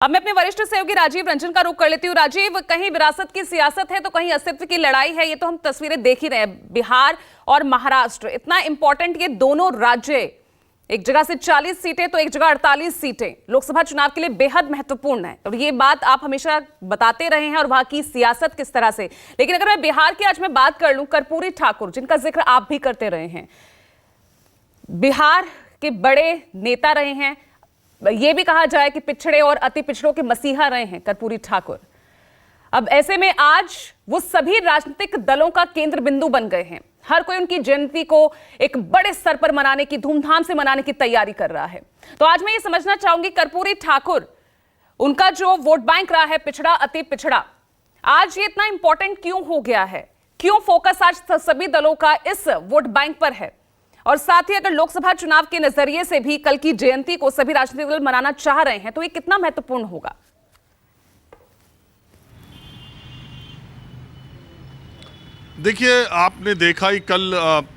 अब मैं अपने वरिष्ठ सहयोगी राजीव रंजन का रुख कर लेती हूँ। राजीव, कहीं विरासत की सियासत है तो कहीं अस्तित्व की लड़ाई है। ये तो हम तस्वीरें देख ही रहे हैं। बिहार और महाराष्ट्र इतना इंपॉर्टेंट, ये दोनों राज्य, एक जगह से 40 सीटें तो एक जगह 48 सीटें लोकसभा चुनाव के लिए बेहद महत्वपूर्ण है। और ये बात आप हमेशा बताते रहे हैं, और वहां की सियासत किस तरह से। लेकिन अगर मैं बिहार की आज मैं बात कर लूं, कर्पूरी ठाकुर, जिनका जिक्र आप भी करते रहे हैं, बिहार के बड़े नेता रहे हैं, यह भी कहा जाए कि पिछड़े और अति पिछड़ों के मसीहा रहे हैं कर्पूरी ठाकुर। अब ऐसे में आज वो सभी राजनीतिक दलों का केंद्र बिंदु बन गए हैं। हर कोई उनकी जयंती को एक बड़े स्तर पर मनाने की, धूमधाम से मनाने की तैयारी कर रहा है। तो आज मैं ये समझना चाहूंगी, कर्पूरी ठाकुर, उनका जो वोट बैंक रहा है पिछड़ा अति पिछड़ा, आज ये इतना इंपॉर्टेंट क्यों हो गया है? क्यों फोकस आज सभी दलों का इस वोट बैंक पर है? और साथ ही अगर लोकसभा चुनाव के नजरिए से भी कल की जयंती को सभी राजनीतिक दल मनाना चाह रहे हैं तो ये कितना महत्वपूर्ण होगा? देखिए, आपने देखा ही कल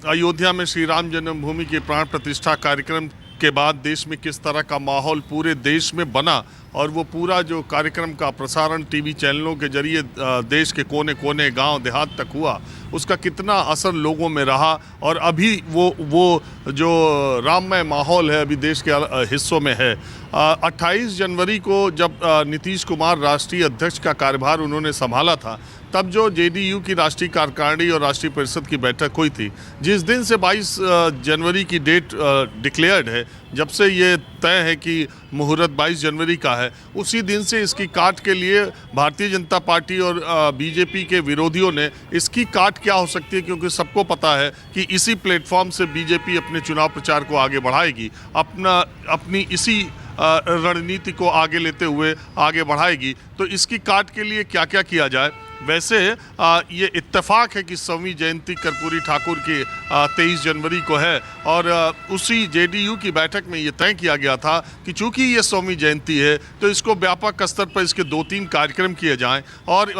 अयोध्या में श्री राम जन्मभूमि के प्राण प्रतिष्ठा कार्यक्रम के बाद देश में किस तरह का माहौल पूरे देश में बना, और वो पूरा जो कार्यक्रम का प्रसारण टीवी चैनलों के जरिए देश के कोने कोने, गांव देहात तक हुआ, उसका कितना असर लोगों में रहा। और अभी वो जो राममय माहौल है अभी देश के हिस्सों में है। 28 जनवरी को जब नीतीश कुमार राष्ट्रीय अध्यक्ष का कार्यभार उन्होंने संभाला था, तब जो जेडीयू की राष्ट्रीय कार्यकारिणी और राष्ट्रीय परिषद की बैठक हुई थी, जिस दिन से 22 जनवरी की डेट डिक्लेयर्ड है, जब से ये तय है कि मुहूर्त 22 जनवरी का है, उसी दिन से इसकी काट के लिए भारतीय जनता पार्टी और बीजेपी के विरोधियों ने इसकी काट क्या हो सकती है, क्योंकि सबको पता है कि इसी प्लेटफॉर्म से बीजेपी अपने चुनाव प्रचार को आगे बढ़ाएगी, अपनी इसी रणनीति को आगे लेते हुए आगे बढ़ाएगी। तो इसकी काट के लिए क्या क्या किया जाए। वैसे ये इत्तेफाक है कि 100वीं जयंती कर्पूरी ठाकुर की 23 जनवरी को है, और उसी जेडीयू की बैठक में ये तय किया गया था कि चूंकि ये 100वीं जयंती है तो इसको व्यापक स्तर पर इसके 2-3 कार्यक्रम किए जाएं और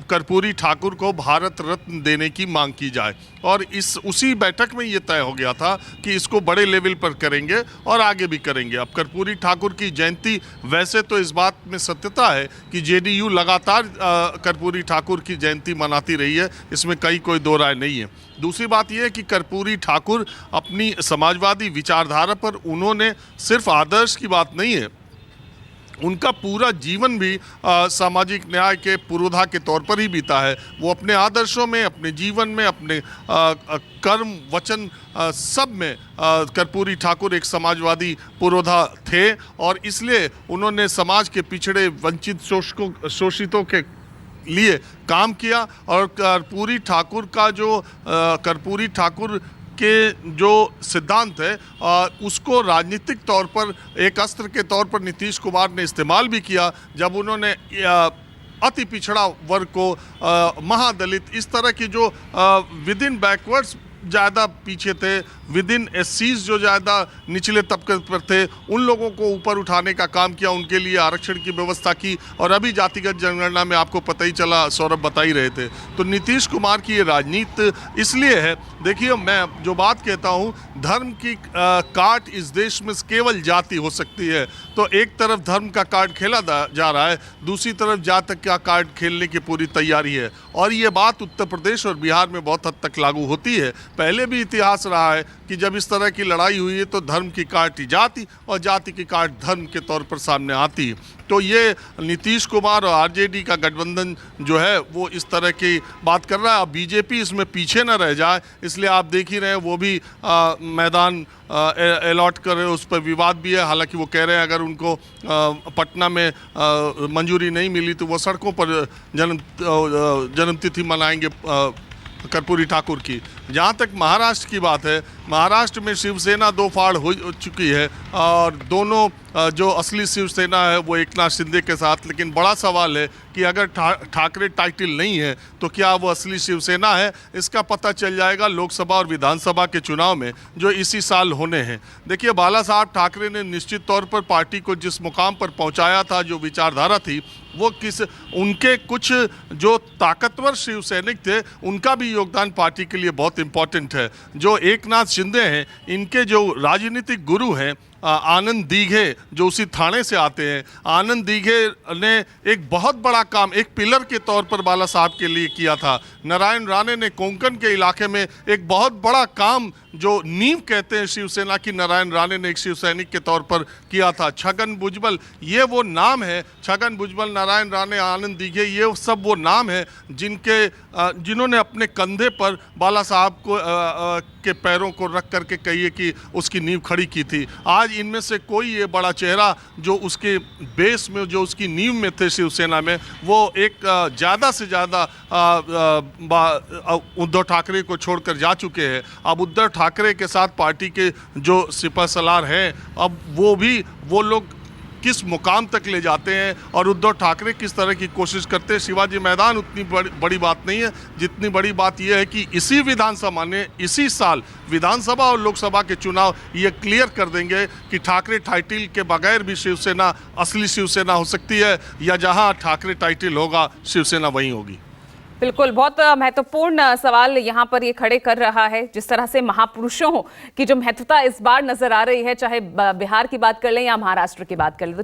कर्पूरी ठाकुर को भारत रत्न देने की मांग की जाए। और उसी बैठक में ये तय हो गया था कि इसको बड़े लेवल पर करेंगे और आगे भी करेंगे। अब कर्पूरी ठाकुर की जयंती, वैसे तो इस बात में सत्यता है कि जेडीयू लगातार कर्पूरी ठाकुर की जयंती मनाती रही है, इसमें कोई दो राय नहीं है। दूसरी बात यह है कि कर्पूरी ठाकुर अपनी समाजवादी विचारधारा पर, उन्होंने सिर्फ आदर्श की बात नहीं है, उनका पूरा जीवन भी सामाजिक न्याय के पुरोधा के तौर पर ही बीता है। वो अपने आदर्शों में, अपने जीवन में, अपने कर्म वचन सब में कर्पूरी ठाकुर एक समाजवादी पुरोधा थे, और इसलिए उन्होंने समाज के पिछड़े, वंचित, शोषितों के लिए काम किया। और कर्पूरी ठाकुर के जो सिद्धांत है उसको राजनीतिक तौर पर एक अस्त्र के तौर पर नीतीश कुमार ने इस्तेमाल भी किया, जब उन्होंने अति पिछड़ा वर्ग को, महादलित, इस तरह की जो विद इन बैकवर्ड्स ज़्यादा पीछे थे, विद इन एससीज जो ज़्यादा निचले तबके पर थे, उन लोगों को ऊपर उठाने का काम किया, उनके लिए आरक्षण की व्यवस्था की। और अभी जातिगत जनगणना में आपको पता ही चला, सौरभ बता ही रहे थे। तो नीतीश कुमार की ये राजनीति इसलिए है। देखिए, मैं जो बात कहता हूँ, धर्म की काट इस देश में केवल जाति हो सकती है। तो एक तरफ धर्म का कार्ड खेला जा रहा है, दूसरी तरफ जाति का कार्ड खेलने की पूरी तैयारी है। और ये बात उत्तर प्रदेश और बिहार में बहुत हद तक लागू होती है। पहले भी इतिहास रहा है कि जब इस तरह की लड़ाई हुई है तो धर्म की काट जाति और जाति की काट धर्म के तौर पर सामने आती है। तो ये नीतीश कुमार और आरजेडी का गठबंधन जो है वो इस तरह की बात कर रहा है। अब बीजेपी इसमें पीछे न रह जाए, इसलिए आप देख ही रहे हैं वो भी मैदान अलॉट कर रहे हैं। उस पर विवाद भी है। हालांकि वो कह रहे हैं अगर उनको पटना में मंजूरी नहीं मिली तो वो सड़कों पर जन्मतिथि मनाएंगे कर्पूरी ठाकुर की। जहाँ तक महाराष्ट्र की बात है, महाराष्ट्र में शिवसेना दो फाड़ हो चुकी है, और दोनों जो असली शिवसेना है वो एकनाथ शिंदे के साथ। लेकिन बड़ा सवाल है कि अगर ठाकरे टाइटल नहीं है तो क्या वो असली शिवसेना है? इसका पता चल जाएगा लोकसभा और विधानसभा के चुनाव में, जो इसी साल होने हैं। देखिए, बाला साहब ठाकरे ने निश्चित तौर पर पार्टी को जिस मुकाम पर पहुंचाया था, जो विचारधारा थी, वो उनके कुछ जो ताकतवर शिव सैनिक थे, उनका भी योगदान पार्टी के लिए बहुत इंपॉर्टेंट है। जो एकनाथ शिंदे हैं, इनके जो राजनीतिक गुरु हैं, आनंद दीघे जो उसी थाने से आते हैं, आनंद दीघे ने एक बहुत बड़ा काम एक पिलर के तौर पर बाला साहब के लिए किया था। नारायण राणे ने कोंकण के इलाके में एक बहुत बड़ा काम जो नींव कहते हैं शिवसेना की, नारायण राणे ने एक शिव सैनिक के तौर पर किया था। छगन भुजबल ये वो नाम है, छगन भुजबल, नारायण राणे, आनंद दीघे, ये सब वो नाम है जिन्होंने अपने कंधे पर बाला साहब को के पैरों को रख करके कहिए कि उसकी नींव खड़ी की थी। आज इनमें से कोई ये बड़ा चेहरा जो उसके बेस में, जो उसकी नींव में थे शिवसेना में, वो एक ज़्यादा से ज़्यादा उद्धव ठाकरे को छोड़कर जा चुके हैं। अब उद्धव ठाकरे के साथ पार्टी के जो सिपहसालार हैं, अब वो लोग किस मुकाम तक ले जाते हैं और उद्धव ठाकरे किस तरह की कोशिश करते हैं। शिवाजी मैदान उतनी बड़ी बात नहीं है, जितनी बड़ी बात यह है कि इसी विधानसभा ने इसी साल विधानसभा और लोकसभा के चुनाव ये क्लियर कर देंगे कि ठाकरे टाइटल के बगैर भी शिवसेना असली शिवसेना हो सकती है, या जहां ठाकरे टाइटल होगा शिवसेना वहीं होगी। बिल्कुल, बहुत महत्वपूर्ण सवाल यहाँ पर ये खड़े कर रहा है, जिस तरह से महापुरुषों की जो महत्वता इस बार नजर आ रही है, चाहे बिहार की बात कर लें या महाराष्ट्र की बात कर लें। तो